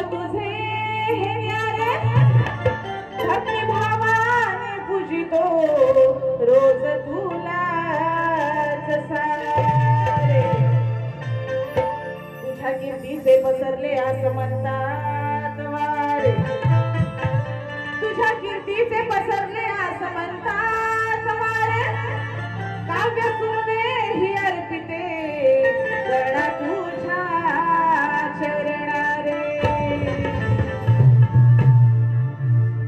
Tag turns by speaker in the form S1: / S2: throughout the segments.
S1: तुझे हे न्यारे भक्ती भावाने पूजितो रोज तुलाच सारे तुझ्या कीर्तीचे पसरले असं म्हणतात वारे तुझ्या कीर्तीचे पसरले असं म्हणतात वारे काव्य सुने ही अर्पिते गणा तुझ्या चरणारे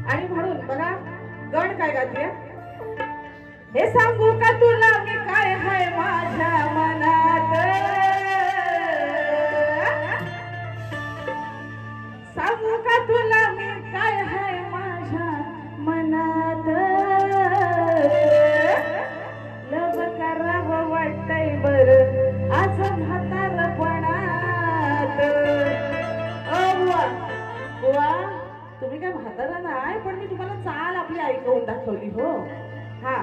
S1: आणि म्हणून बघा गण काय गाते हे सांगू का तुला मी काय हाय माझ्या मनात सांगू का तुला मी काय हाय माझ्या मनात लब करावं वाटतंय बर आज म्हातारपणात बुवा तुम्ही काय म्हातारा नाही पण मी तुम्हाला चाल आपली ऐकवून दाखवली हो हा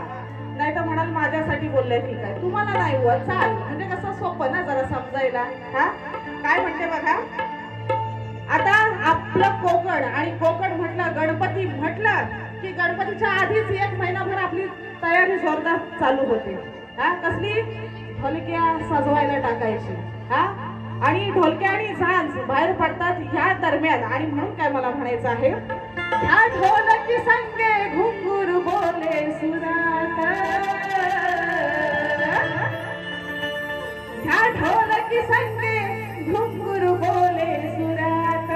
S1: नाही तर म्हणाल माझ्यासाठी बोललंय ठीक आहे तुम्हाला नाही बुवा चाल म्हणजे कसं सोपं ना जरा समजायला हा काय म्हणते बघा आता आपलं कोकण आणि कोकण म्हटलं गणपती म्हटलं की गणपतीच्या आधीच एक महिनाभर आपली तयारी जोरदार चालू होते हा कसली ढोलक्या सजवायला टाकायची हा आणि ढोलक्या आणि झांज बाहेर पडतात ह्या दरम्यान आणि म्हणून काय मला म्हणायचं आहे ह्या ढोलकी संगे घुंगूर बोले सुरात ह्या ढोलकी संगे घुंगूर बोले सुरात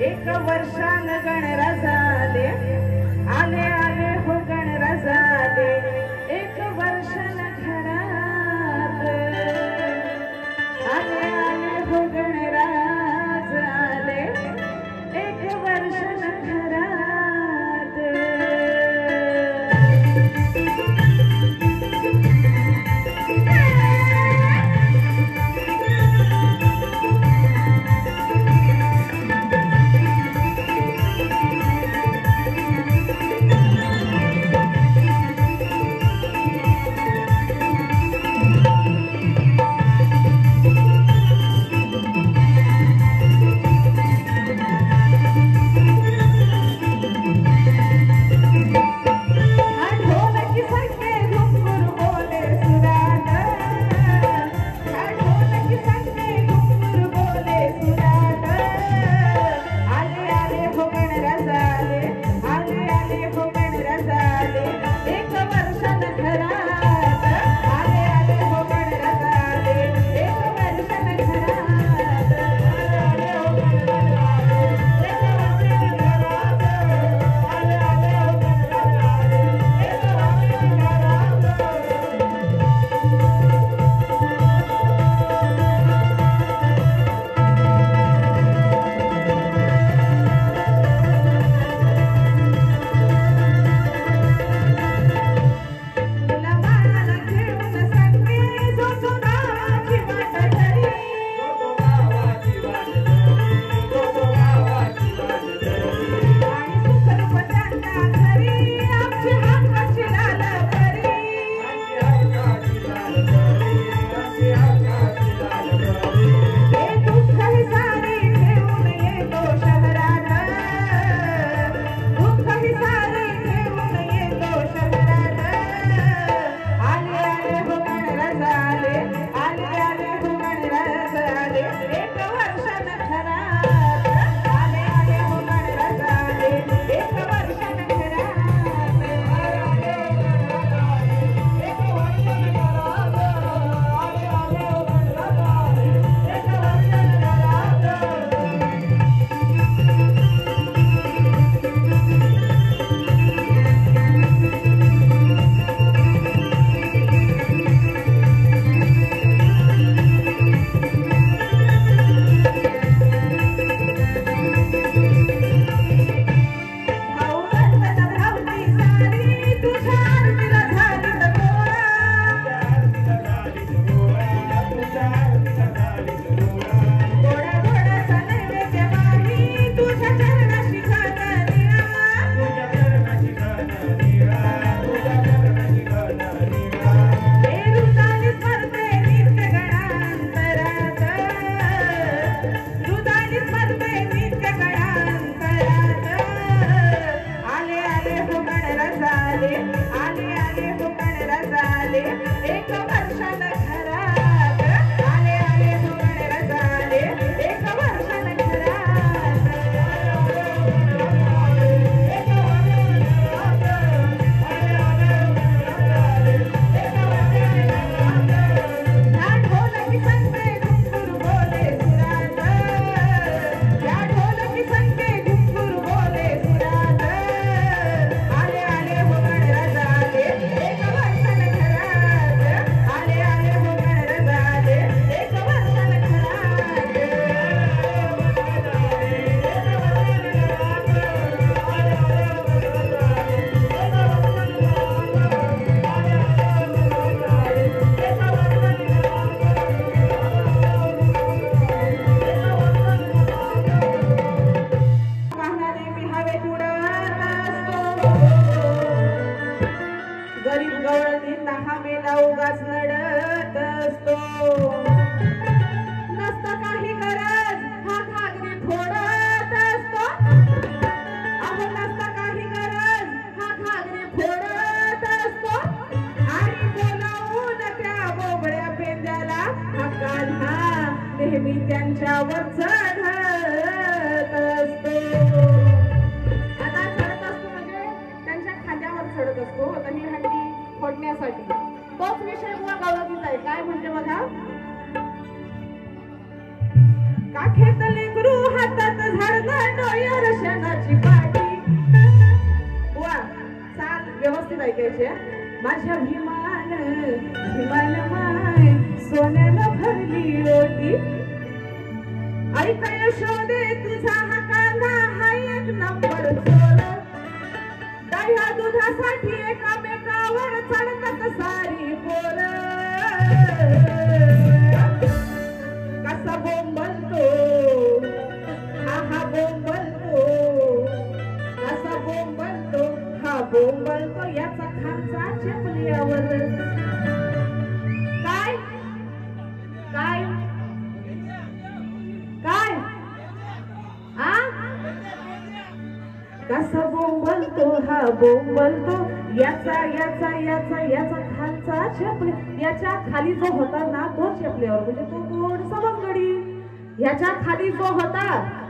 S1: एक वर्षान गणराजाले आले आले हो गणराजाले एक वर्षान घरात आले आले हो गणराज आले एक वर्षान घरात नेहमी त्यांच्यावर चढत असतो. आता चढत असतो म्हणजे त्यांच्या खांद्यावर चढत असतो दही हंडी फोडण्यासाठी. तोच विषय बुवा गवळणीचा आहे. काय म्हणजे बघा, काखेत लेकरू हातात झाडणं डोळ्यावर शेणाची पाटी. बुवा चाल व्यवस्थित ऐकायचे. माझ्या भीमान भीमान माय सोन्यानं भरली रोटी. ऐक यशोदे तुझा हा कान्हा हा एक नंबर चोर. दह्या दुधासाठी एकामेकावर चढतात सारी पोर. कसा बोंबलतो हा बोंबलतो. कसा बोंबलतो हा बोंबलतो याचा खांचा चपल्यावर. काय काय काय आ कसा बोंबलतो हा बोंबलतो याचा याचा याचा याचा खालचा चपले. याच्या खाली जो होता ना तो चपल्यावर म्हणजे तो कोण सवंगडी. याच्या खाली जो होता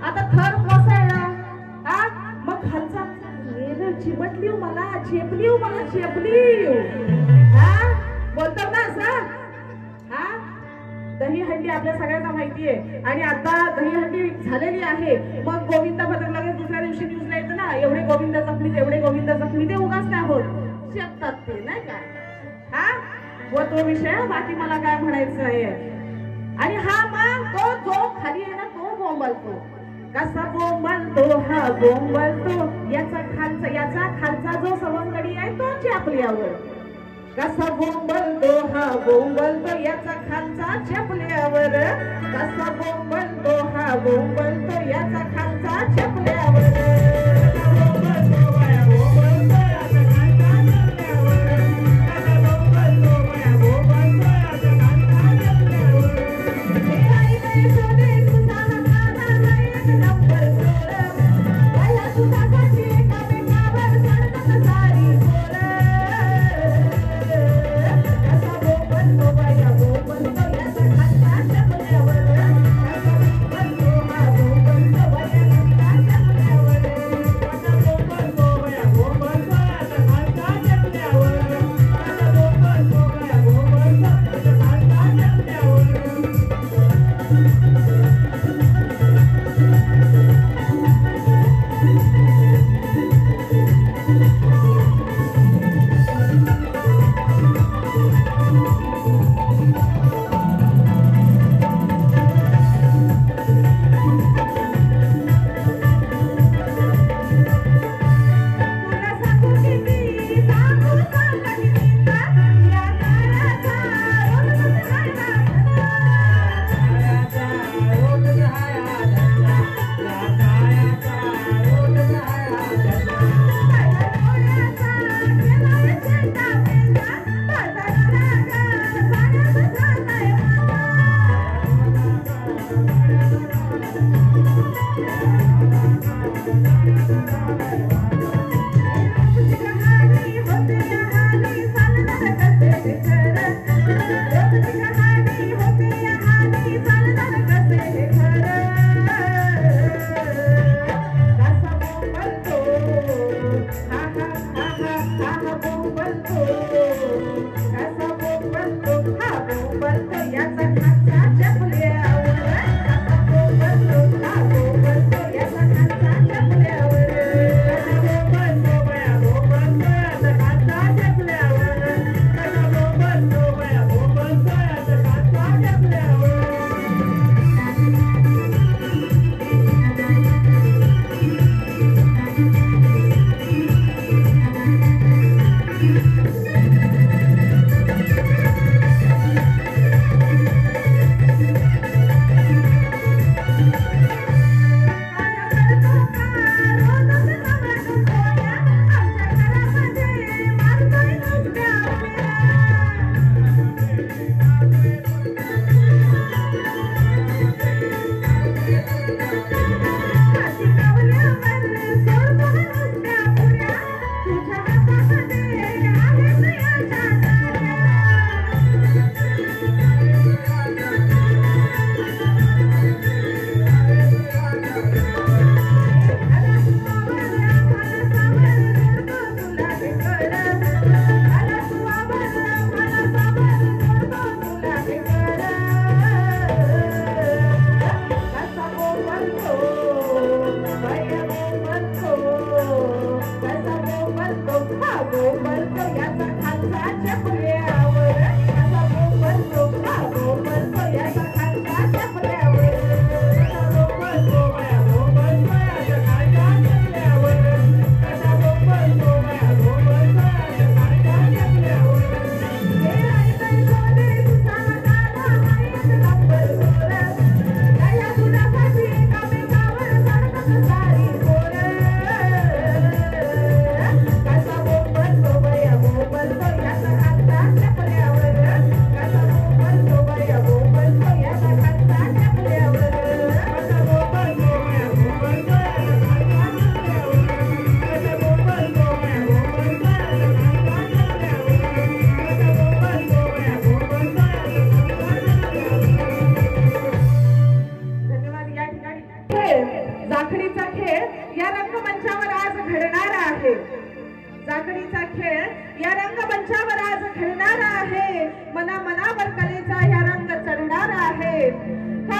S1: आता थर कोसळला हा मग खालचा चिमटली मला चेपली मला चेपली. हा बोलतात ना असं. हा दही हंडी आपल्या सगळ्यांना माहिती आहे. आणि आता दही हंडी झालेली आहे. मग गोविंदा पदक लगेच दुसऱ्या दिवशी न्यूजला येतं ना, एवढे गोविंद जखमी तेवढे गोविंद जखमी. ते उगाच नाही होत शकतात ते नाही का. हा व तो विषय बाकी मला काय म्हणायचं आहे. आणि हा मग तो जो खाली आहे ना तो बोंबलतो. कसा बोंबलतो हा बोंबलतो याचा खालचा जो सवंगडी आहे तो चपल्यावर. कसा बोंबलतो हा बोंबलतो याचा खालचा चपल्यावर. कसा बोंबलतो हा बोंबलतो याचा खालचा चपल्यावर.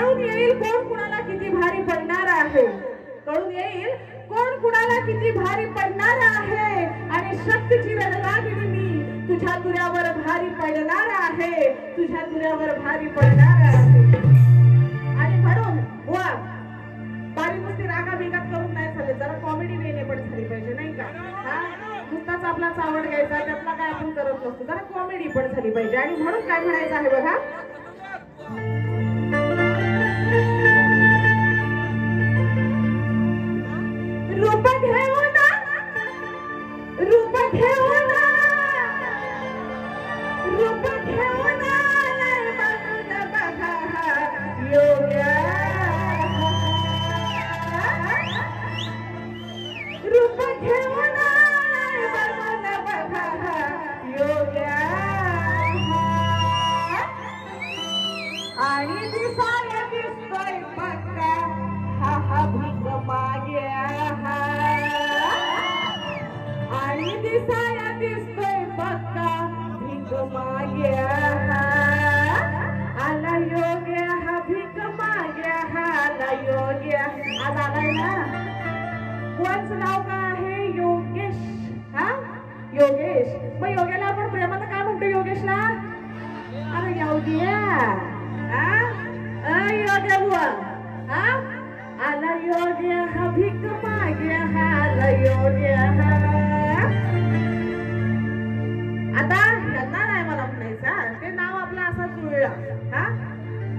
S1: कळून येईल कोण कुणाला किती भारी पडणार आहे, कळून येईल कोण कुणाला किती भारी पडणार आहे. आणि शक्तीची रणरागिणी मी तुझ्या तुऱ्यावर भारी पडणार आहे, तुझ्या तुऱ्यावर भारी पडणार आहे. आणि म्हणून वा बारी नुसती रागा बिगात करून नाही चालेल, जरा कॉमेडी वेने पण झाली पाहिजे नाही का. हा नुसताच आपला चावड घ्यायचा त्यातला काय आपण करत नसतो, जरा कॉमेडी पण झाली पाहिजे. आणि म्हणून काय म्हणायचं आहे बघा, रूप घेऊन रूप घेऊन रूप घेऊन बघा योग्य रूप घेऊन बघा योग्य आणि दिसाय दिसतोय पक्का हा हा भीक माग्या आणि दिसाया दिसतोय पक्का भीक माग्या आला योग्य हा भीक माग्या आला योग्य. आज आलाय ना, कोणाचं नाव का आहे? योगेश. हा योगेश. मग योग्याला आपण प्रेमानं काय म्हणतो योगेशला? अरे योग्या. हा योग्या बुवा. हा आला योग्य हा भीक माग्या आला योग्य. आता यांना नाही मला म्हणायचं, ते नाव आपलं असं जुळलं. हा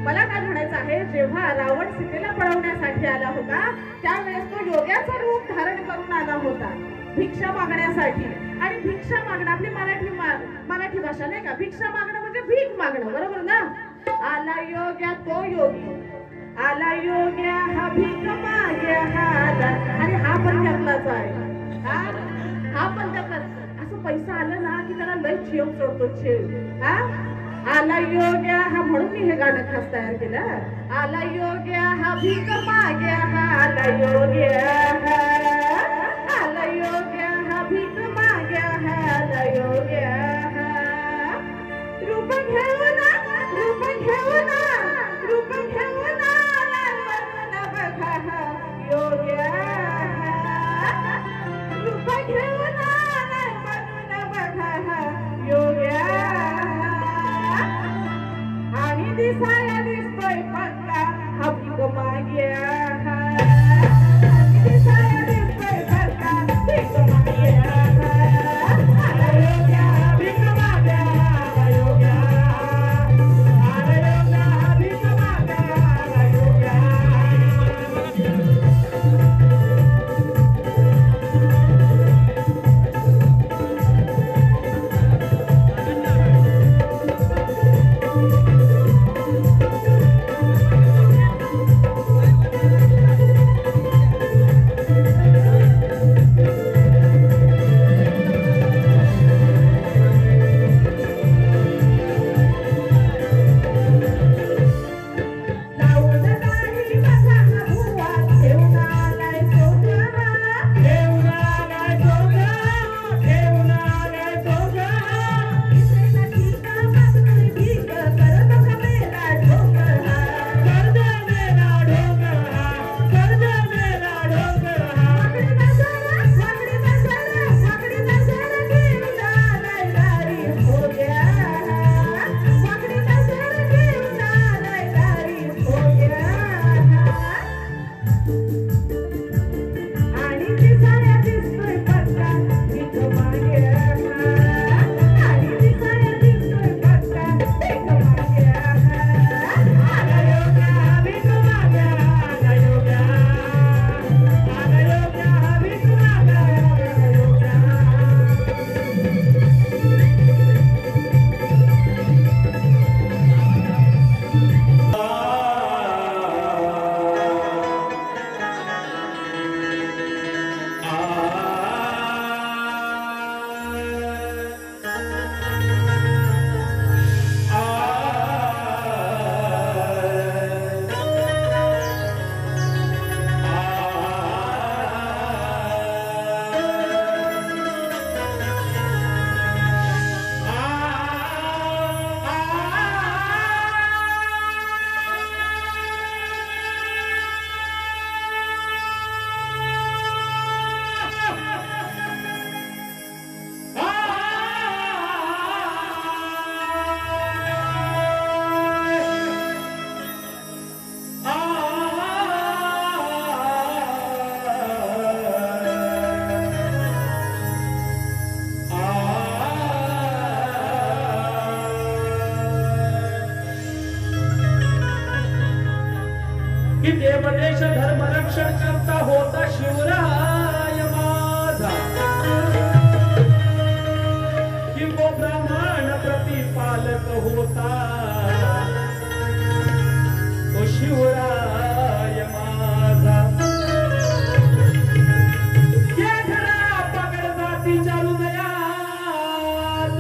S1: मला काय म्हणायचं आहे, जेव्हा रावण सीतेला पळवण्यासाठी आला होता त्यावेळेस तो योग्याचं रूप धारण करून आला होता भिक्षा मागण्यासाठी. आणि भिक्षा मागणं आपली मराठी भाषा नाही का, भिक्षा मागणं म्हणजे भीक मागणं, बरोबर ना. आला योग्या तो योगी, आला योग्या हा भीक माग्या आला. आणि हा पण त्यातलाच आहे. हा पण त्यातलाच. असं पैसा आलं ना की त्याला लय छेव चढतो, छेव. हा आला योग्या हा, म्हणून मी हे गाणं खास तयार केलं. आला योग्या हा भीक माग्या आला योग्या आला योग्या हा भीक माग्या आला योग्या. रूप घेऊन रूप घेऊन रूप घेऊन बघा योग्या रूप घेऊन बघा योग्या. आणि दिसाया दिसतोय पक्का हा भीक माग्या दिसाया दिसतोय पक्का भीक माग्या आला योग्या भीक माग्या आला योग्या आला योग्या
S2: की देवदेश धर्म रक्षण करता होता शिवराय माझा, की वो ब्राह्मण प्रतिपालक होता तो शिवराय माझा। केठरा पगड जातीच्या हृदयात,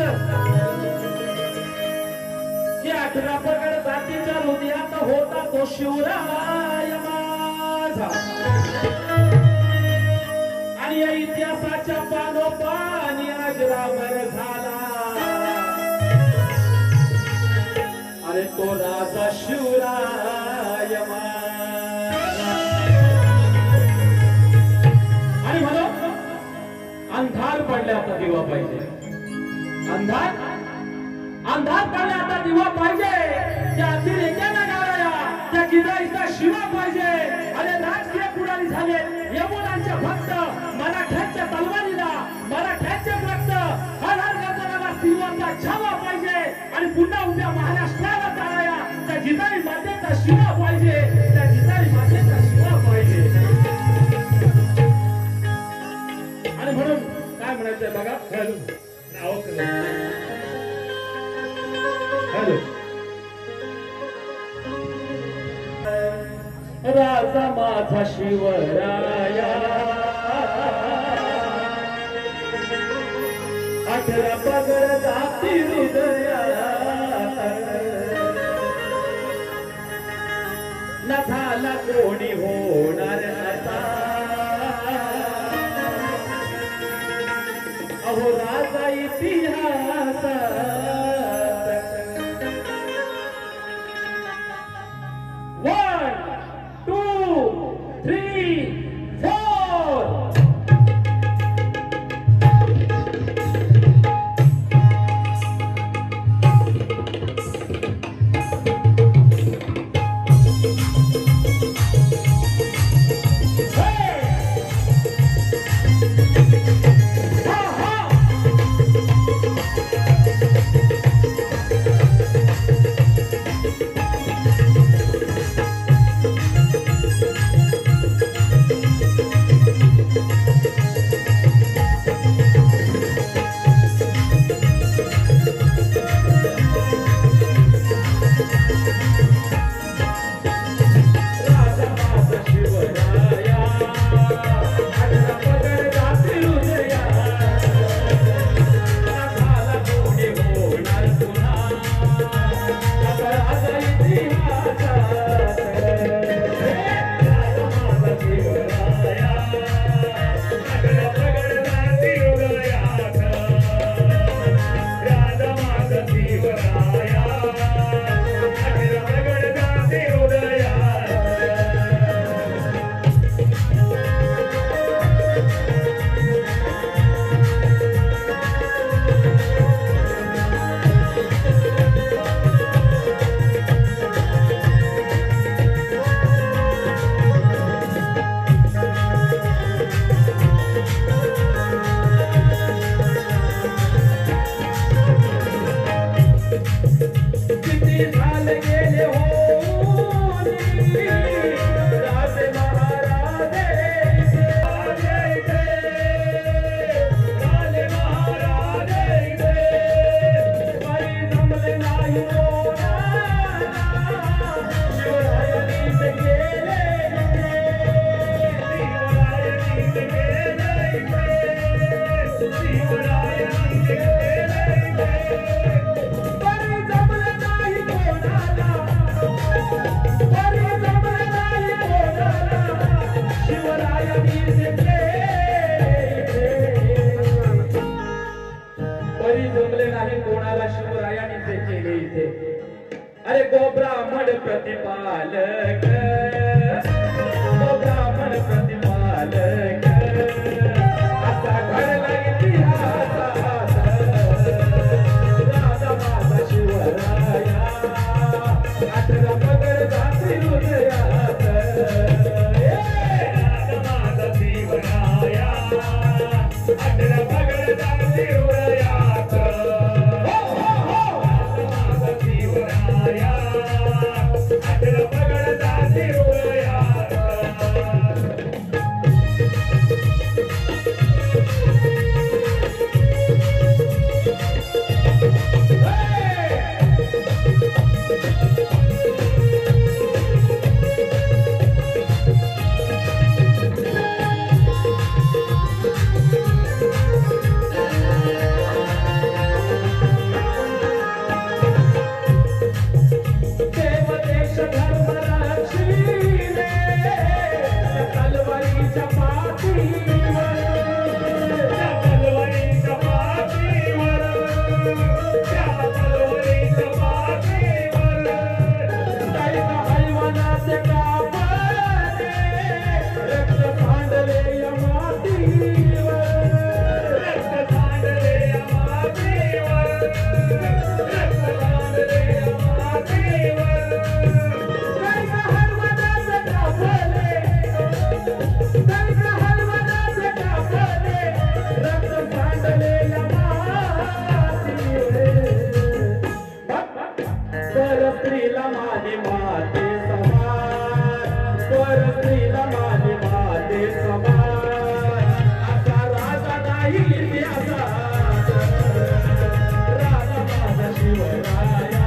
S2: केठरा पगड जातीच्या हृदयात होता तो शिवराय माझा। आणि या इतिहासाच्या पानोपानी अजरामर झाला, अरे तो राजा शिवराय माझा। आणि म्हणून अंधार पडले आता दिवा पाहिजे, अंधार अंधार पडले आता दिवा पाहिजे। त्या अतिरेक्याला गाळाया, त्या गिराईचा शिवा पाहिजे। अरे राजकीय पुढारी झाले यमुनांचे भक्त, मराठ्यांच्या तलवारीला मराठ्यांचे भक्त, हर हर गजराला सिंहाचा छावा पाहिजे। आणि पुन्हा उद्या महाराष्ट्राला जाणाया त्या जिजाई मातेचा शिवा पाहिजे, त्या जिजाई मातेचा शिवा पाहिजे। आणि म्हणून काय म्हणायचंय बघा, हॅलो राजा माझा शिवराया, 18 पगड जाती हृदयात, न झाला कोणी होणार आता, अहो राजा इतिहासात। 1 2 3 4 अरे गो ब्राह्मण प्रतिपालक, गो ब्राह्मण प्रतिपालक, असा घडला इतिहासात राजा माझा शिवराया, 18 पगड जाती हृदयात, राजा माझा शिवराया, 18 पगड जाती हृदयात, राजा माझा शिवराया, 18 पगड जाती हृदयात। तलवारीच्या पाठीवर त्या तलवारीच्या पाठीवर त्या तलवारीच्या पाठीवर दैता हैवानाचे कापले रक्त सांडले या मातीवर रक्त सांडले या मातीवर रक्त सांडले या मातीवर दैता हैवानाचे कापले दैता हैवानाचे कापले रक्त सांडले या मातीवर परस्त्रीला माझी माते समान परस्त्रीला माझी माते समान आता राजा नाही इतिहासात राजा माझा शिवराया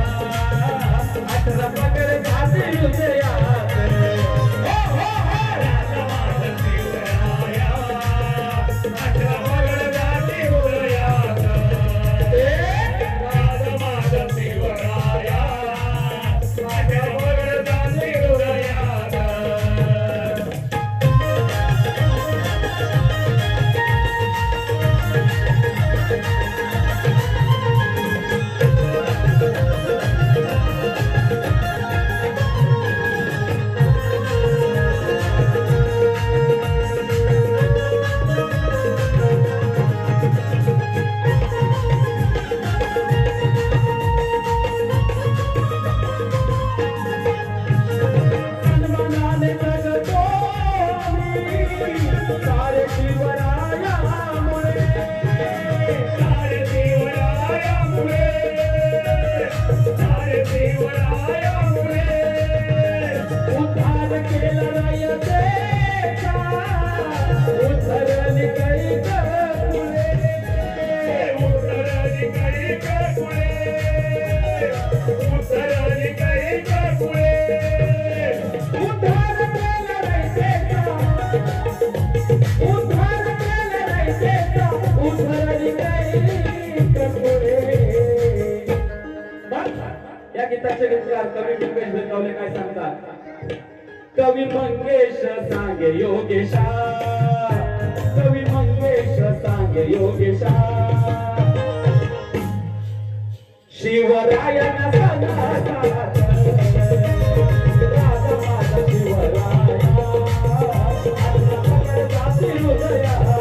S2: अठरा पगड घाते हृदयात हो हो हो राजा माझा शिवराया अठरा पगड घाते हृदयात राजा माझा शिवराया अठरा पगड घाते हृदयात सन्मानाने जगतो मी सारे शिवरायामुळे सारे शिवरायामुळे सारे शिवरायामुळे उद्धार केला रयतेचा उद्धरली कैक पुढे उद्धरली कैक पुढे उद्धरली कैक पुढे उद्धार केला रयतेचा उद्धार केला रयतेचा उद्धरली कैक पुढे या गीताचे गीतकार कवी मंगेश भेटवले काय सांगतात कवी मंगेश सांगे योगेशा कवी मंगेश सांगे योगेशा शिवरायाना सनाता राजा माझा शिवराया जाती हृदयात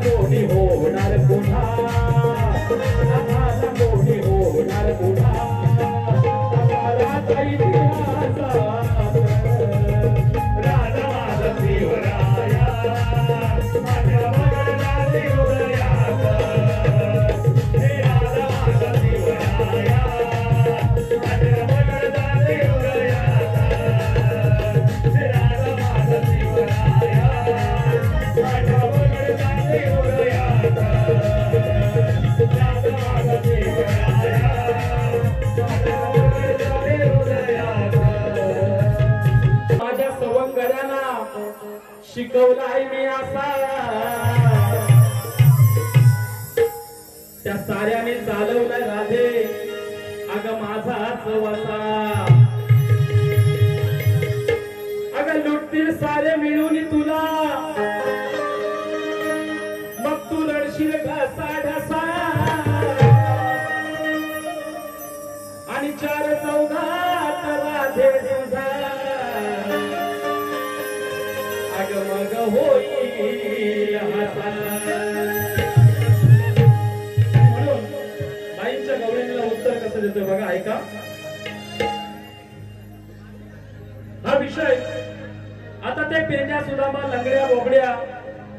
S2: होणार पुन्हा होणार पुन्हा राजा माझा शिवराया माझ्या भगवंताचे हृदयात हे राजा माझा शिवराया माझ्या भगवंताचे हृदयात हे राजा माझा शिवराया माझ्या भगवंताचे हृदयात राजा माझा शिवराया माझ्या सवंगड्यांना शिकवलाय मी असा त्या साऱ्याने चालवलाय राधे अग माझाच वसा अग लुटतील सारे मिळून तुला मग तू रडशील घसा ढसा आणि 4-14 राधे तुझा अग मग होईल हसा म्हणून बाईंच्या गवळणीला उत्तर कसं देतोय बघा ऐका हा विषय आता ते पेंड्या सुदामा लंगड्या बोबड्या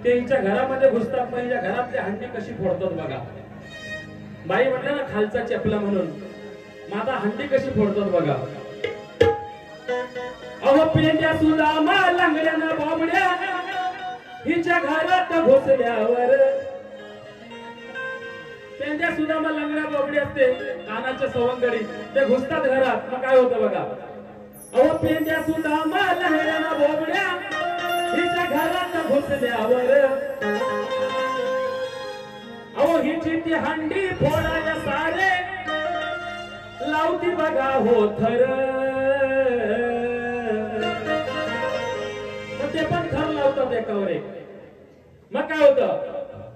S2: त्यांच्या घरामध्ये घुसतात म्हणजे घरातली हंडी कशी फोडतात बघा बाई म्हटलं ना खालचा चपला म्हणून मग आता हंडी कशी फोडतात बघा अहो पेंड्या सुदामा लंगड्याना बोबड्या हिच्या घरात घुसल्यावर पेंड्या सुदामा लंगड्या बोबड्या असते कानाच्या सवंगडी ते घुसतात घरात मग काय होतं बघा अहो पेंड्या सुदामा लंगड्याना बोबड्या घरात घुसल्यावर अहो हिची ती हंडी फोडाया सारे लावती बघा हो थर ते पण थर लावतात एकावर एक मग काय होतं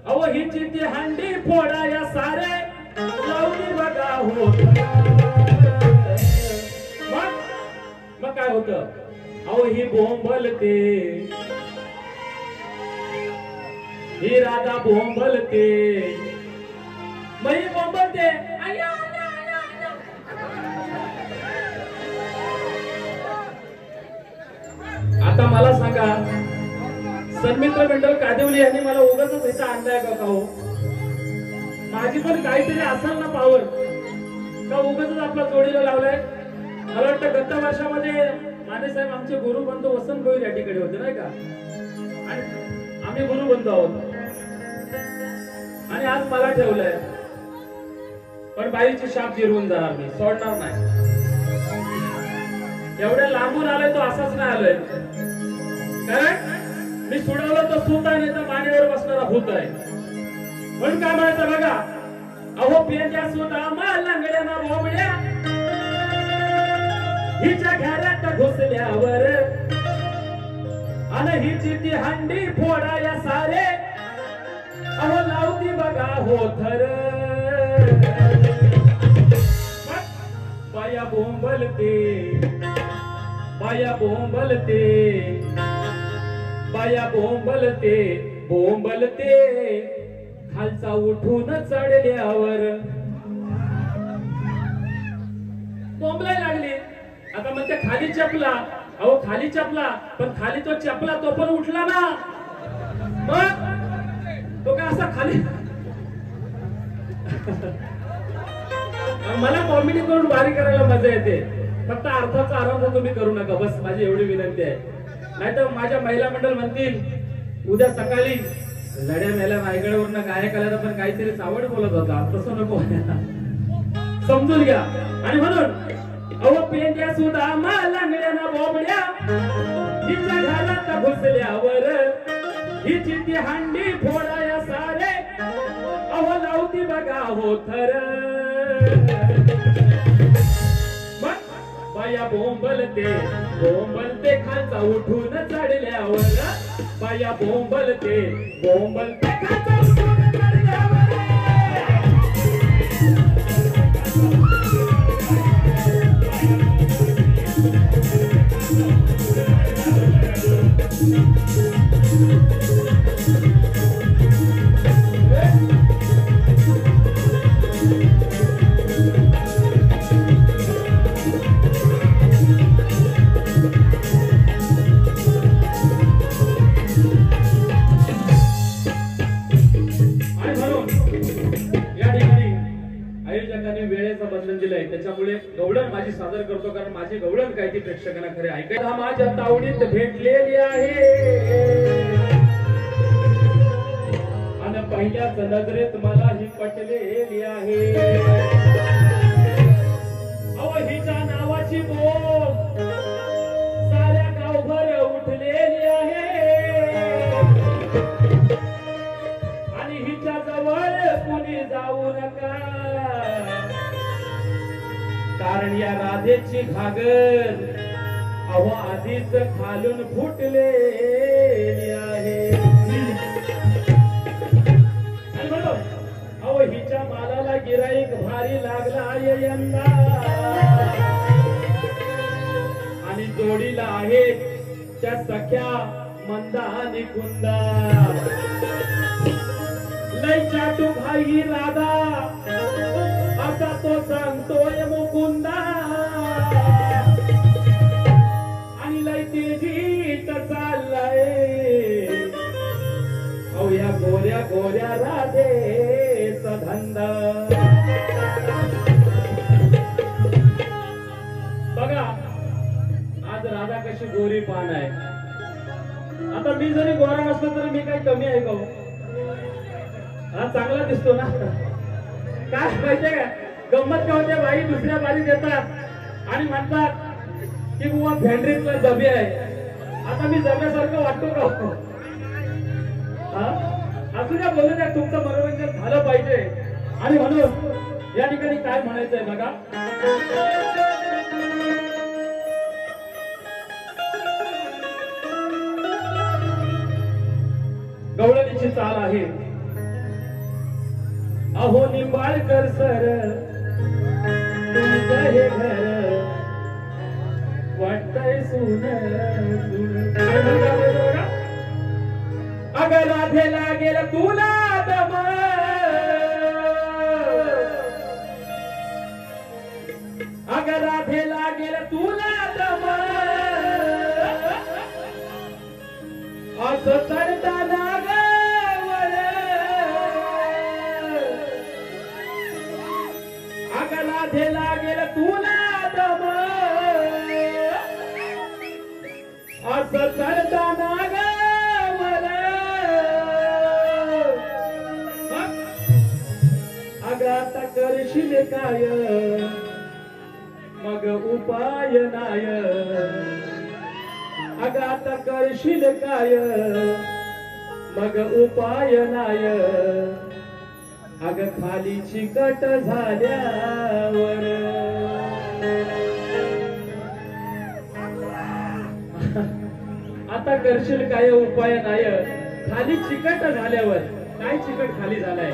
S2: अहो हिची ती हंडी फोडाया सारे लावती बघा हो मग काय होतं अहो ही बोंबलते ही राधा बोंबलते मही बोंबलते आया, आया, आया, आया. आता मला सांगा सन्मित्र मंडळ कादिवली यांनी मला उगाच इथं आणलाय का हो माझी पण काहीतरी असेल ना पावर का उगाच आपला जोडीला लावलाय मला वाटतं गत वर्षामध्ये माने साहेब आमचे गुरुबंधू वसंत गोयल या ठिकाणी होते नाही का आणि आम्ही गुरुबंधू आहोत आणि आज मला ठेवलंय पण बाईची शाप जिरवून जाणार मी सोडणार नाही एवढ्या लांबून आलोय तो असाच नाही आलोय कारण मी सोडवलं तो सूत आहे नाही तर मानेवर बसणारा भूत आहे म्हणून काय म्हणायचं बघा अहो पेंड्या सुद्धा माल लंगड्याना बोबड्या हिच्या घरात घुसल्यावर आणि हिची ती हंडी फोडाया सारे अहो लावती बघा हो थर बाया बोंबलते बाया बोंबलते बाया बोंबलते बोंबलते खालचा उठून चढल्यावर बोंबलाय लागली आता म्हणते खाली चपला अहो खाली चपला पण खाली तो चपला तो पण उठला ना मग तो काय असा खाली मला कॉमेडी करून बारी करायला मजा येते फक्त अर्थाचा आराम तुम्ही करू नका बस माझी एवढी विनंती आहे नाहीतर माझ्या महिला मंडळ म्हणतील उद्या सकाळी लढ्या मेल्या रायगडवरनं गायक आल्या पण काहीतरी चावड बोलत होता तसं नको समजून घ्या आणि म्हणून अहो पेंड्या सुद्धा मालांगड्याना बोबड्या हिच्या घरात घुसल्यावर हिची ती हंडी फोडाया सारे अहो लावती बघा हो थर बाया बोंबलते बोंबलते खालचा उठून चढल्यावर बाया बोंबलते बोंबलते खालचा उठून चढल्यावर त्याच्यामुळे गवळण माझी सादर करतो कारण माझी गवळण काय ती प्रेक्षकांना खरे ऐकायला माझ्या तावडीत भेटलेली आहे आणि पहिल्याच नजरेत मला ही पटलेली आहे अहो हिच्या नावाची बोल साऱ्या गावभर उठलेली आहे आणि हिच्या जवळ कुणी जाऊ नका कारण या राधेची घागर अहो आधीच खालून फुटलेली आहे अहो हिच्या मालाला गिराईक भारी लागला आहे यंदा आणि जोडीला आहे त्या सख्या मंदा आणि कुंदा लय चाटू भाई राधा आता तो सांगतोय मुकुंदा आणि लय तेजीत चाललाय अहो या गोऱ्या गोऱ्या राधेचा धंदा बघा आज राधा कशी गोरी पान आहे आता मी जरी गोरा नसलो तरी मी काही कमी आहे का हा चांगला दिसतो ना काय माहितीये का गंमत काय होते बाई दुसऱ्या बारी देतात आणि म्हणतात की बुवा फॅन्ड्रीतला जबी आहे आता मी जगण्यासारखं वाटतो का? हा? असू द्या, बोलू द्या, तुमचं मनोरंजन झालं पाहिजे. आणि म्हणून या ठिकाणी काय म्हणायचंय बघा. गवळणीची चाल आहे. अहो निंबाळकर सर तुमचं हे घर वाटतंय सुन अगं राधे लागेल तुला दम अगं राधे लागेल तुला दम असं चढताना गवर अगं राधे लागेल तुला दम असं चढताना गवर अगं आता करशील काय मग उपाय नाय अगं आता करशील काय मग उपाय नाय अगं खाली चिकट झाल्यावर आता करशील काय उपाय नाय खाली चिकट झाल्यावर. काय चिकट खाली झालाय?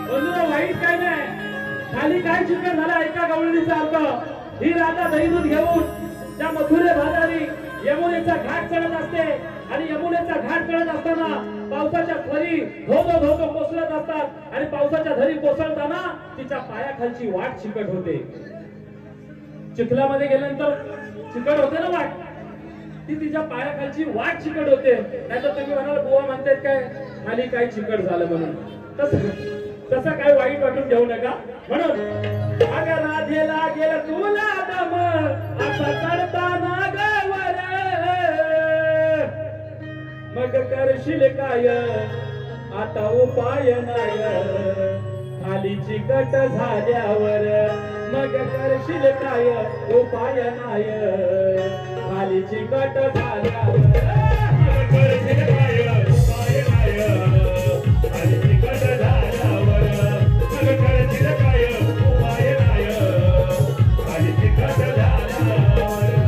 S2: बाजूला वाईट काय नाही, खाली काय चिकट झालं ऐका गवळणीचा अर्थ. ही राधा दही दूध घेऊन त्या मथुरे भागारी यमुनेचा घाट चढत असते आणि यमुनेचा घाट चढत असताना पावसाच्या धरी धोधो धोधो कोसळत असतात आणि पावसाच्या धरी कोसळताना तिच्या पायाखालची वाट चिकट होते. चिखलामध्ये गेल्यानंतर चिकट होते ना वाट, ती तिच्या पायाखालची वाट चिकट होते. नाहीतर तुम्ही म्हणाल बुवा म्हणतात काय खाली काय चिकट झालं म्हणून. तसं काय वाईट वाटून घेऊ नका. म्हणून अगं राधे लागेल तुला दम आता चढताना गवर मग करशील काय आता उपाय नाय खाली चिकट झाल्यावर मग करशील काय उपाय नाय खाली चिकट झाल्यावर करशील काय उपाय नाय खाली चिकट झाल्यावर मग करशील काय उपाय नाय खाली चिकट झाल्यावर.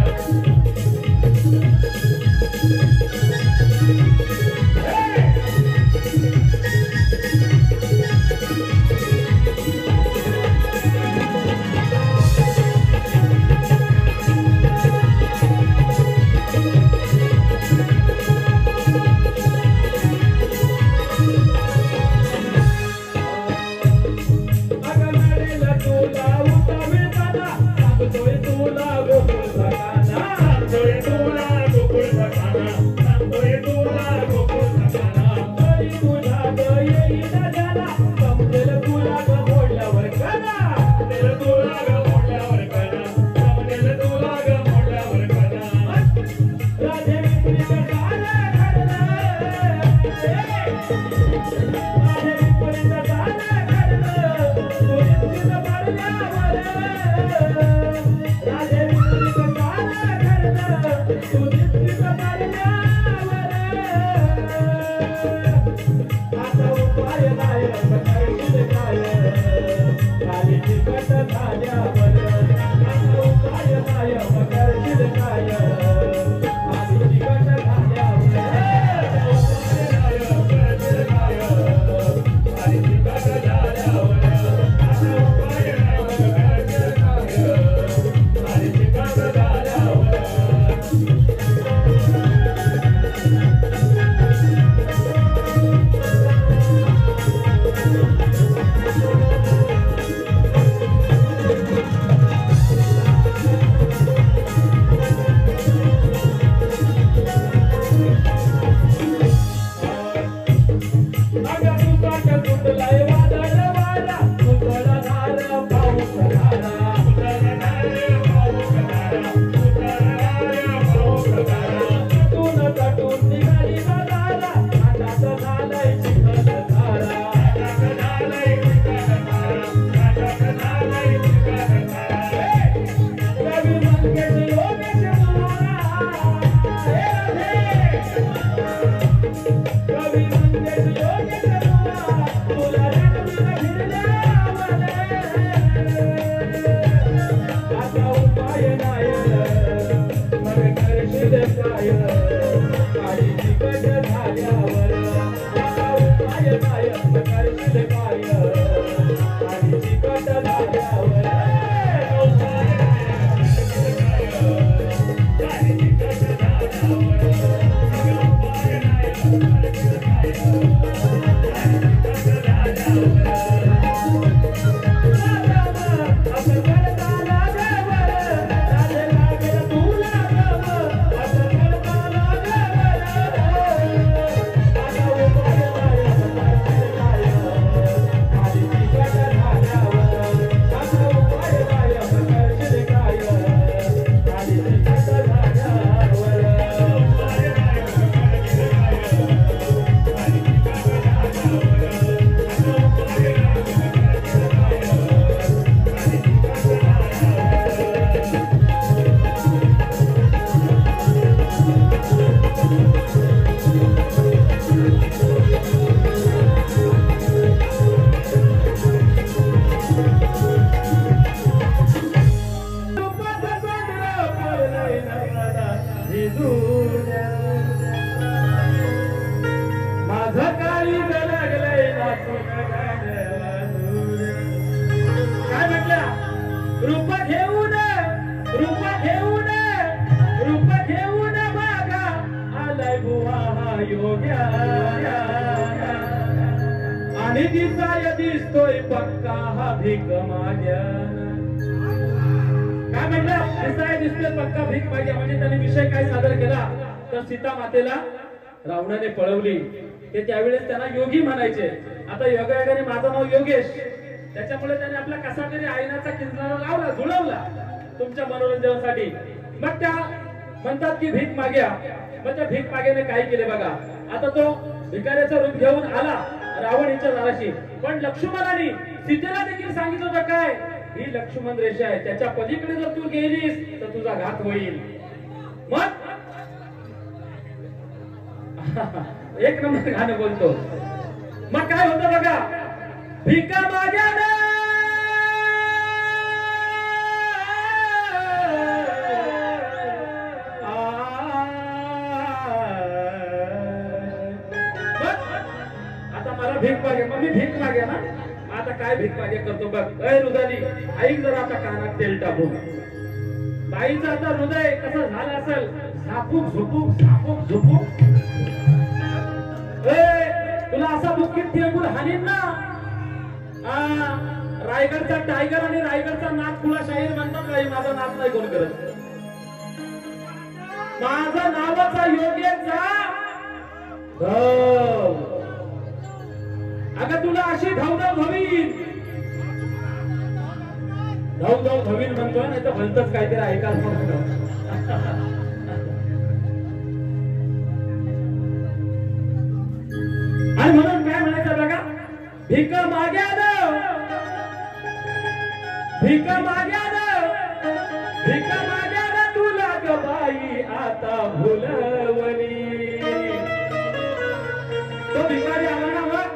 S1: Hey!
S2: जुन्या माझं काळी लागलंय नाचून काय म्हटलं रूप घेऊन बघा आलाय बुवा हा योग्या आणि दिसतोय पक्का हा भीक माग्या काय म्हटलं दिसतोय पक्का भीक माग्या म्हणजे त्यांनी विषय काय सादर केला तर सीता मातेला रावणाने पळवली ते त्यावेळेस त्यांना योगी म्हणायचे आता योगायोगाने माझं नाव योगेश त्याच्यामुळे त्याने आपला कसा तरी आईनाचा किंजरा लावला जुळवला तुमच्या मनोरंजनासाठी मग त्या म्हणतात की भीक माग्या मग त्या भीक माग्याने काय केले बघा आता तो भिकाऱ्याचं रूप घेऊन आला रावण हिच्या दाराशी पण लक्ष्मणाने सीतेला देखील सांगितलं होतं काय ही लक्ष्मण रेषा आहे त्याच्या पलीकडे जर तू गेलीस तर तुझा घात होईल मग एक नंबर गाणं बोलतो मग काय होतं बघा भिका माग्याने आता मला भीक मागे मग मी भीक मागे ना आता काय भीक मागे करतो बघ अय हृदयानी ऐक जरा आता कानात तेल टाकून बाईचं आता हृदय कसं झालं असेल झापूक झुपूक तुला असा बुक्कीत तिरंगून हानीन ना रायगडचा टायगर आणि रायगडचा नाथ तुला शाहीर म्हणतात नाही माझा नाथ नाही कोण करत माझा नावाचा योग्यचा अगं तुला अशी धावधाव धवीन म्हणतोय नाही तर भलतच काहीतरी ऐकायला आणि म्हणून काय म्हणायचं बघा भीक माग्यानं तुला ग बाई आता भुलवली तो भिकारी आला ना मग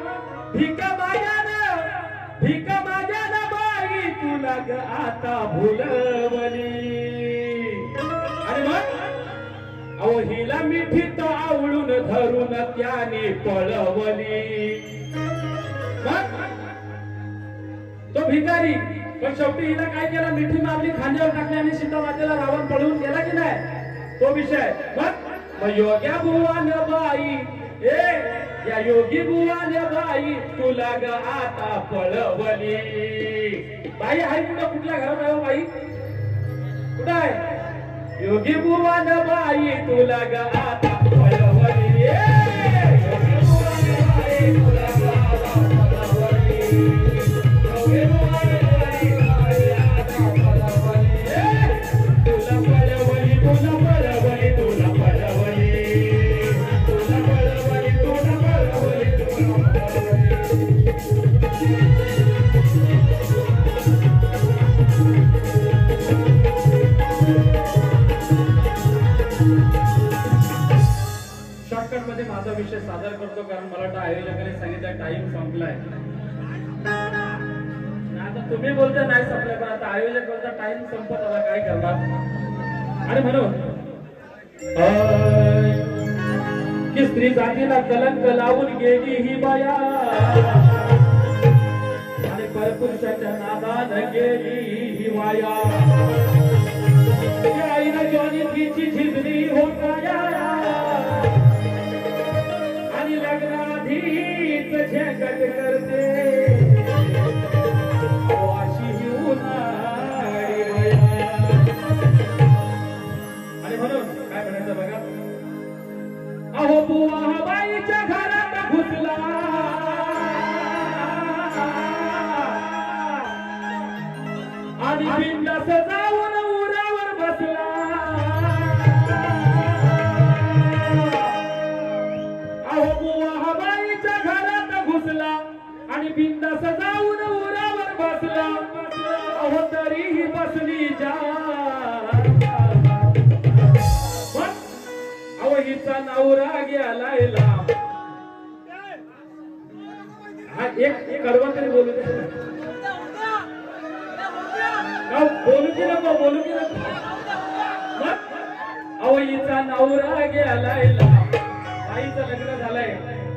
S2: भीक माग्यानं बाई तुला ग आता भुलवली आणि मग अहो हिला मिठीत आवळून धरून त्याने पळवली मग तो भिकारी पण शेवटी हिला काय केला मिठी मारली खांद्यावर टाकली आणि सीता मातेला रावण पळवून गेला की नाही तो विषय मग योग्या बुवान बाई या योगी बुवान बाई तुला ग आता पळवली बाई आहे कुठल्या घरात आहे बाई कुठं आहे योगी बुवान बाई तुला ग आता पळवली योगी बुवान बाई तुला ग आता पळवली योगी बुवान शॉर्टकट मध्ये माझा विषय सादर करतो कारण मला वाटतं आयोजकाने सांगितलं टाइम संपलाय आता तुम्ही बोलता नाही संपलाय पण आता आयोजक बोलता टाइम संपत आला काय करणार आणि म्हणून की स्त्री जातीला कलंक लावून गेली ही बाया आणि परपुरुषाच्या नादान गेली ही वाया आईला जॉनी तिची झिजली होताया आणि लग्नाधीच झेंगट करते अशी उन्हाळी बाया आणि म्हणून काय म्हणायचं बघा अहो बुवा बाईच्या घरात घुसला आणि बिंदास जाऊन उरावर बसला अहो बुवा बाईच्या घरात घुसला आणि बिंदास जाऊन उरावर बसला अहो तरीही बसली जा हिचा नवरा गेलाय लांब हा एक कडवा तरी बोलू दे बोलू की नको मग अहो हिचा नवरा गेलाय बाईचं लग्न झालंय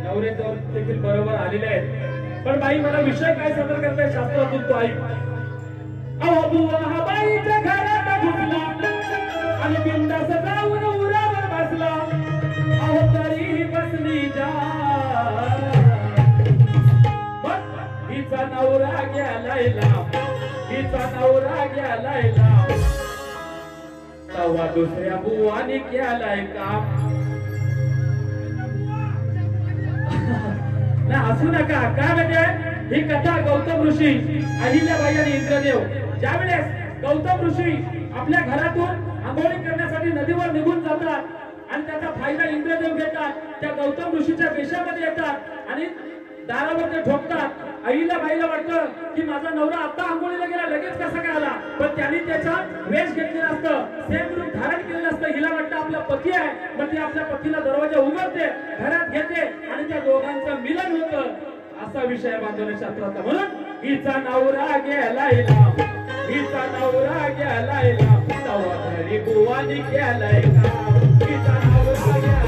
S2: नवऱ्याचं देखील बरोबर आलेले आहेत पण बाई मला विषय काय सादर करताय शास्त्रातून तो ऐक अहो बुवा हा बाईच्या घरात घुसला आणि बिंदास जाऊन उरावर बसला अहो तरी बसली जा हिचा नवरा गेलाय हिचा नवरा गेलाय तवा दुसऱ्या बुवानी केलाय काम ना हसू नका काय म्हणजे ही कथा गौतम ऋषी अहिल्याबाई आणि इंद्रदेव ज्यावेळेस गौतम ऋषी आपल्या घरातून आंघोळी करण्यासाठी नदीवर निघून जातात आणि त्याचा फायदा इंद्रदेव घेतात त्या गौतम ऋषीच्या वेशामध्ये येतात आणि दारावर ते ठोकतात अहिल्याबाईला वाटतं की माझा नवरा आता आंघोळीला गेला लगेच कसा काय आला पण त्यांनी त्याचा वेश घेतलेला असतं सेम रूप धारण केलेलं असतं हिला वाटतं आपला पती आहे मग ती आपल्या पतीला दरवाजा उघडते घरात घेते आणि त्या दोघांचं मिलन होतं असा विषय बांधवल्या शास्त्राचा म्हणून हिचा नवरा गेलाय हिचा नवरा गेलाय तवा घरी बुवानी केलाय हिचा नवरा गेलाय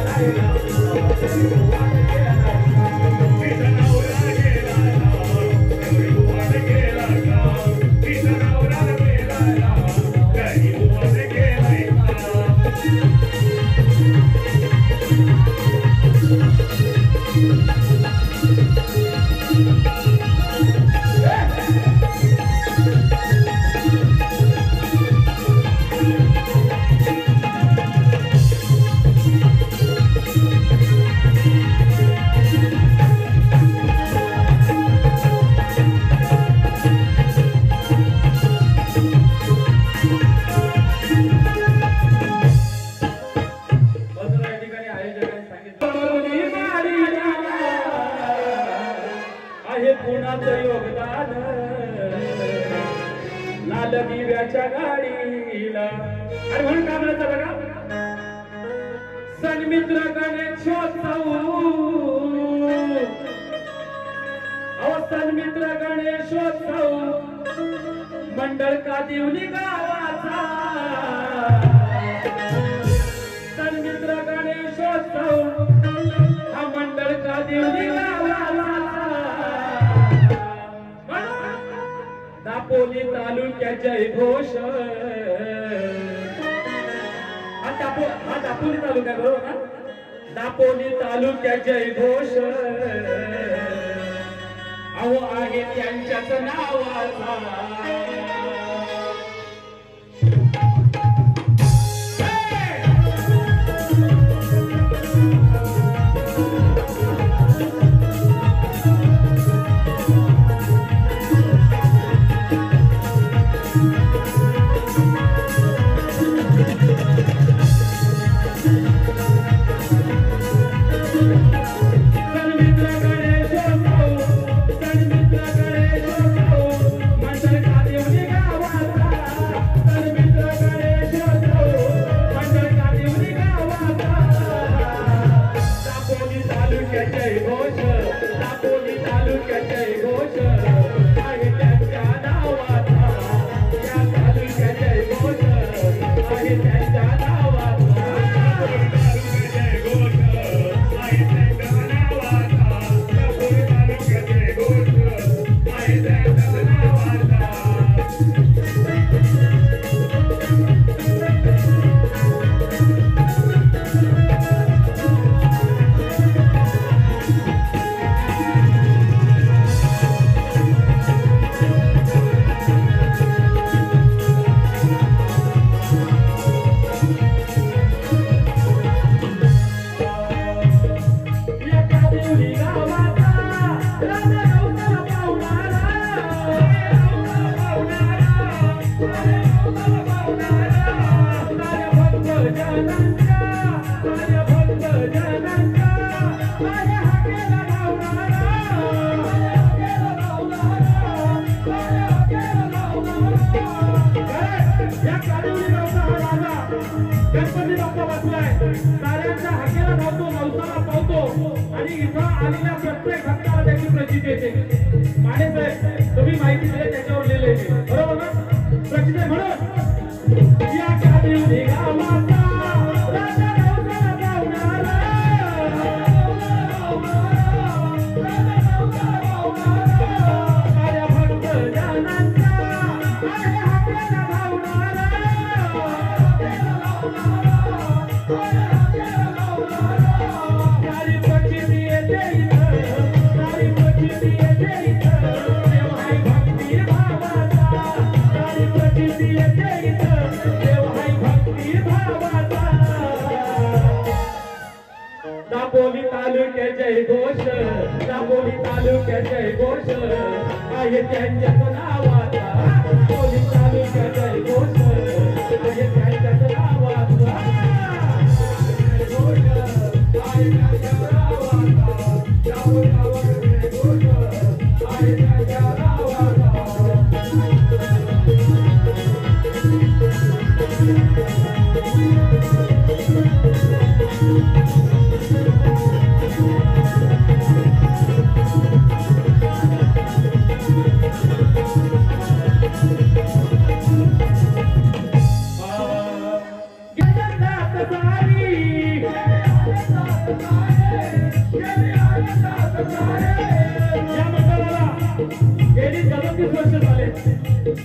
S2: गाडीला आणि म्हणून काय म्हणायचं बघा सन्मित्र गणेशोत्सव अहो सन्मित्र गणेशोत्सव मंडळ कादिवली गावाचा सन्मित्र गणेशोत्सव हा मंडळ कादिवली गावाचा दापोली तालुक्याच्या घोष हा दापोली तालुका बरोबर ना दापोली तालुक्याच्या घोष अहो आहे त्यांच्याच नावाचा गणपती बाप्पा बसलाय साऱ्यांच्या हाकेला धावतो नवसाला पावतो आणि इथं आलेल्या प्रत्येक भक्ताला त्याची प्रचिती येते माने साहेब तुम्ही माहिती दिली त्याच्यावर लिहिले बरोबर ना प्रचिती म्हणून या गावाचा दापोली तालुक्याचे घोष, दापोली तालुक्याचे घोष आहे त्यांच्याच नावाचा, दापोली तालुक्याचे घोष आहे त्यांच्याच नावाचा, घोष आहे त्यांच्या नावाचा, दापोली तालुक्याचे घोष आहे त्यांच्या नावाचा.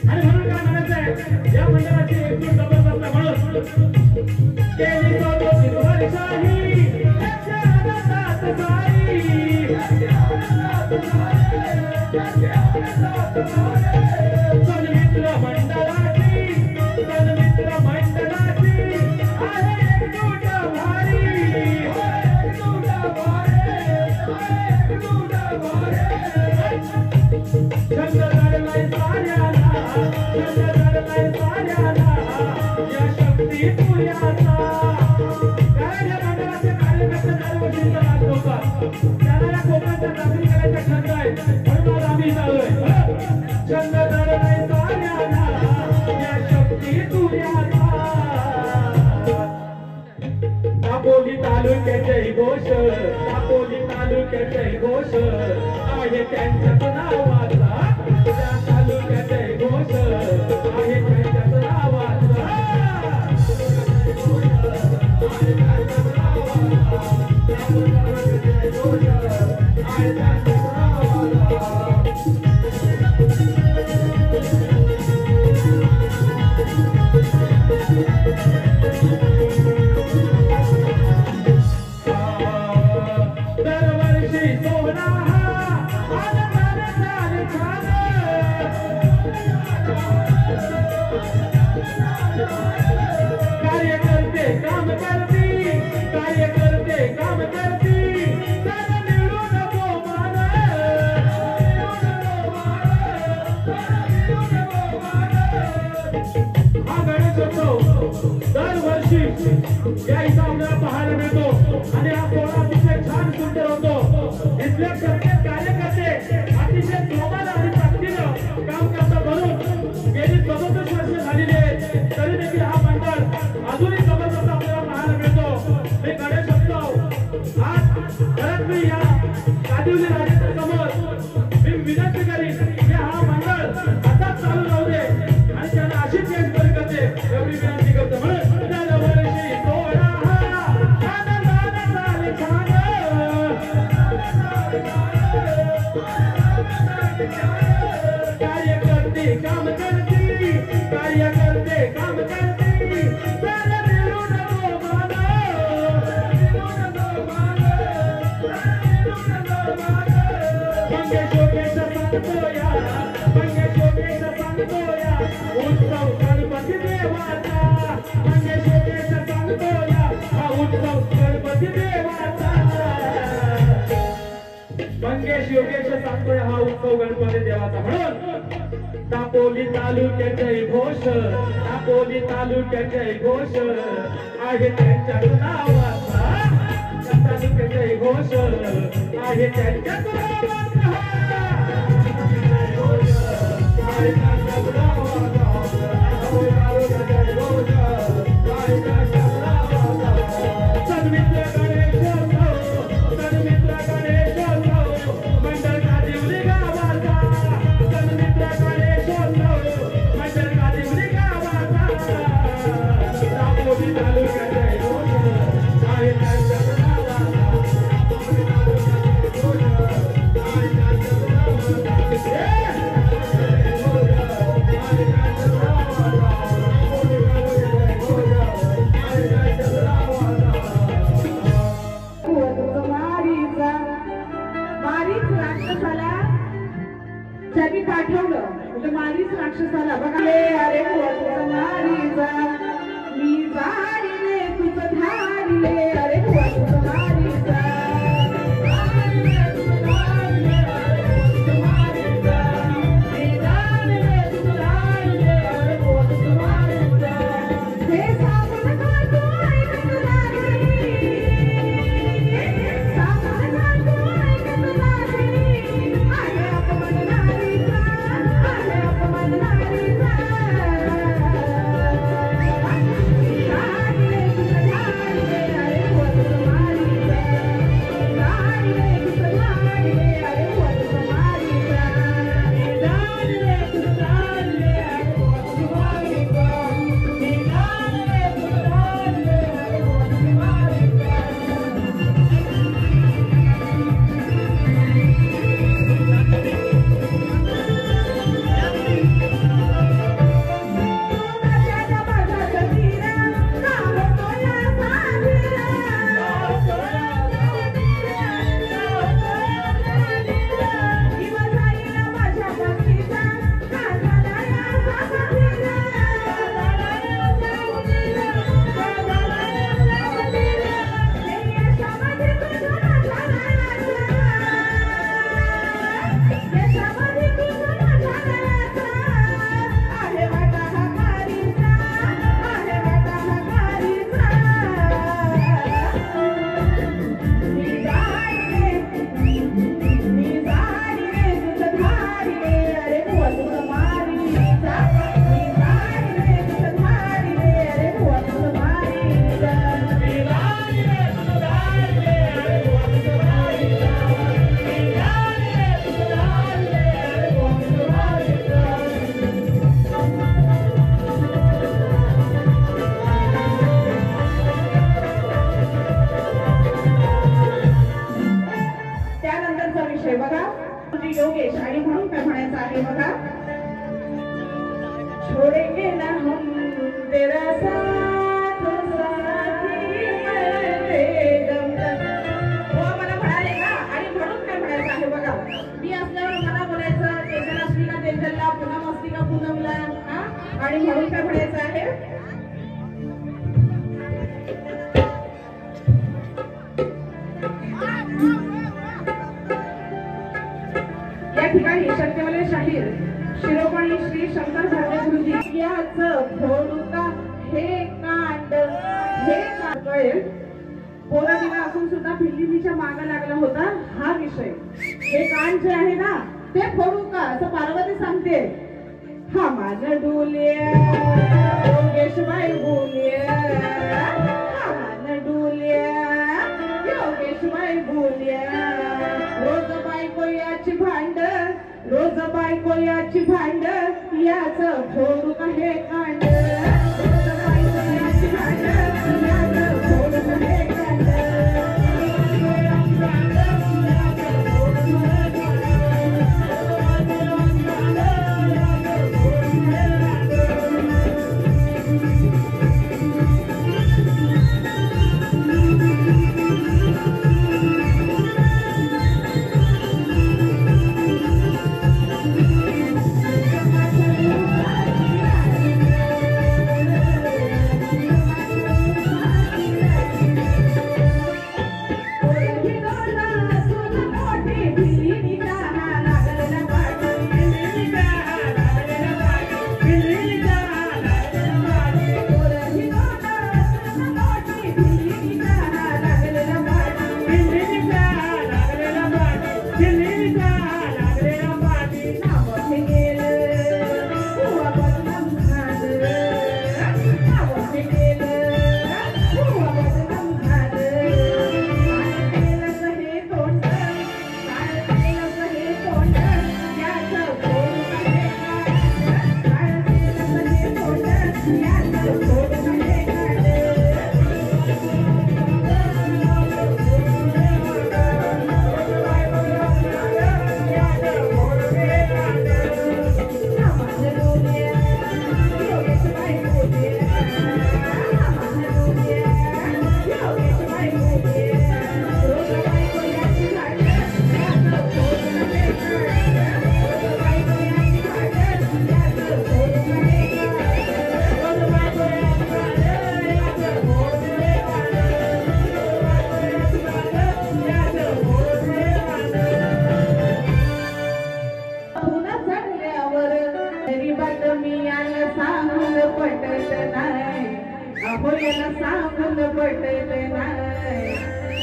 S2: आणि म्हणून काय म्हणायचंय या मंडळाची एकजूट जबरदस्त म्हणून केली सोबत शिवाजी सन्मित्र मंडळाची सन्मित्र मंडळाची आहे एकजूट भारी, एकजूट भारी, एकजूट भारी. या शक्ती पुण्याचा कारण या मंडळाचे कार्यकर्ते दरवर्षीचा राज होतात, त्यांना या कोकणच्या चाकरी करायचा छंद आहे म्हणून आम्ही चाललोय. छंद धर नाही साऱ्याला या शक्ती पुण्याचा. दापोली तालुक्याचे घोष, दापोली तालुक्याचे घोष आहे त्यांच्याच नावाचा, त्या तालुक्याचे घोष आहे त्यांच्याच नावाचा. दरवर्षी सोहळा कार्यकर्ते काम करती, कार्यकर्ते काम करती, सण मिळून गोमान, हा गणेशोत्सव दरवर्षी या इथं आपल्याला पाहायला मिळतो आणि हा सोहळा अतिशय छान सुंदर होतो. इथले प्रत्येक कार्यकर्ते अतिशय जोमानं आणि ताकदीनं काम करतात म्हणून गेली 34 वर्ष झालेली आहेत, तरी देखील हा मंडळ अजूनही जबरदस्त आपल्याला पाहायला मिळतो. हे गणेशोत्सव आज परत मी या कादिवली राजाच्या समोर मी विनंती करीन की हा मंडळ असाच चालू राहू दे आणि त्यांना अशीच यश बरी करते एवढी विनंती करतो. म्हणून दरवर्षी सोहळा आनंदाने चाले छान, कार्यकर्ते काम करती, कार्यकर्ते काम करती, सण मिळून गोमान, मंगेश योगेश सांगतोया, मंगेश योगेश सांगतोया उत्सव गणपती देवाचा, मंगेश योगेश सांगतोया हा उत्सव गणपती देवाचा, मंगेश योगेश सांगतोय हा उत्सव गणपती देवाचा. म्हणून दापोली तालुक्याचे घोष, दापोली तालुक्याचे घोष आहे त्यांच्याच नावाचा, त्या तालुक्याचे घोष आहे त्यांच्याच नावाचा, घोष आहे त्यांच्याच नावाचा, तालुक्याचे घोष आहे त्यांच्याच नावाचा. सन्मित्र गणेशोत्सव, सन्मित्र गणेशोत्सव मंडळ कादिवली गावाचा, सन्मित्र गणेशोत्सव मंडळ कादिवली गावाचा. दापोली तालुक्याचे घोष आहे त्यांच्याच नावाचा, दापोली तालुक्याचे घोष आहे त्यांच्याच नावाचा. आहे त्यांच्याच नावाचा, दापोली तालुक्याचे घोष आहे
S1: म्हणून काय म्हणायचं आहे? या ठिकाणी सत्यवाले शाहीर शिरोमणी श्री शंकर भरणे गुरुजी याच फोडूका हे कांड पोरा दिला असून सुद्धा भिल्लीच्या मागे लागला होता हा विषय. हे कान जे आहे ना ते फोडू का असं पार्वती सांगते. हा माझ डुल्या योगेशबाई बोल्या, हा माझ डुल्या योगेशबाई बोल्या. रोज बायको याची भांड, रोज बायको याची भांड, याच फोडू का हे कांड. रोज बायको याची भांड, याच फोडू का हे कांड.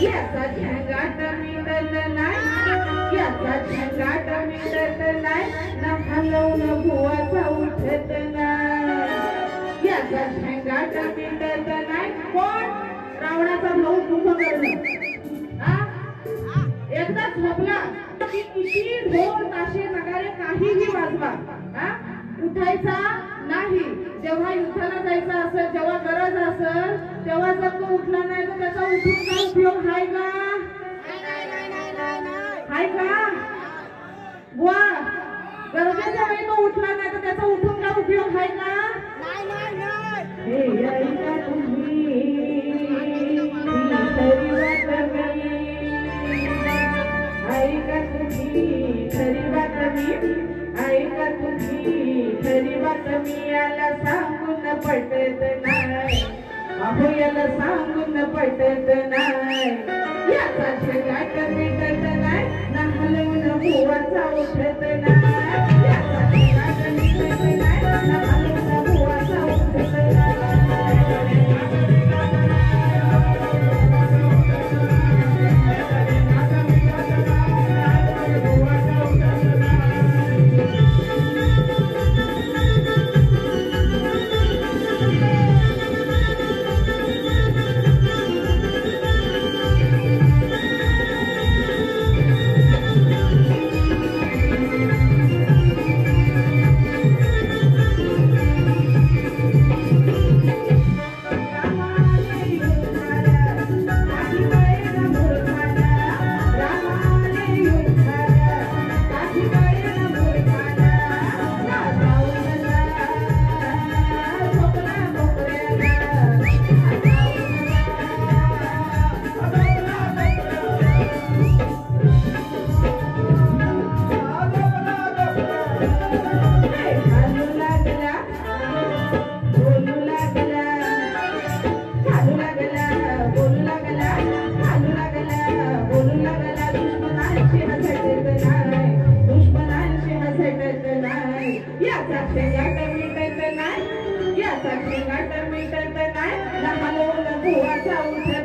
S1: याचा झंगाट मिटत नाही, याचा झंगाट मिटत नाही, न हलवून भुवाचा उठत नाही. याचा झंगाट मिटत नाही. कोण? रावणाचा भाऊ कुंभकर्ण. एकदा झोपला की किती ढोल ताशे नगारे काहीही वाजवा उठायचा नाही. जेव्हा युद्धाला जायचं असेल, जेव्हा गरज असेल, तेव्हा जर तो उठला नाही तर त्याचा उठून काय उपयोग आहे का? आहे का? वा गरजेच्या वेळी तो उठला नाही तर त्याचा उठून काय उपयोग आहे का? हे ऐका तुम्ही खरी बातमी, ऐका तुम्ही खरी बातमी, ऐका तुम्ही खरी बातमी. याला सांगून पटत नाही, अहो याला सांगून पटत नाही. याचा झंगाट मिटत नाही, न हलवून भुवाचा उठत नाही. याचा झंगाट मिटत नाही, न हलवून भुवाचा उठत नाही. बुवाच्या उठ्या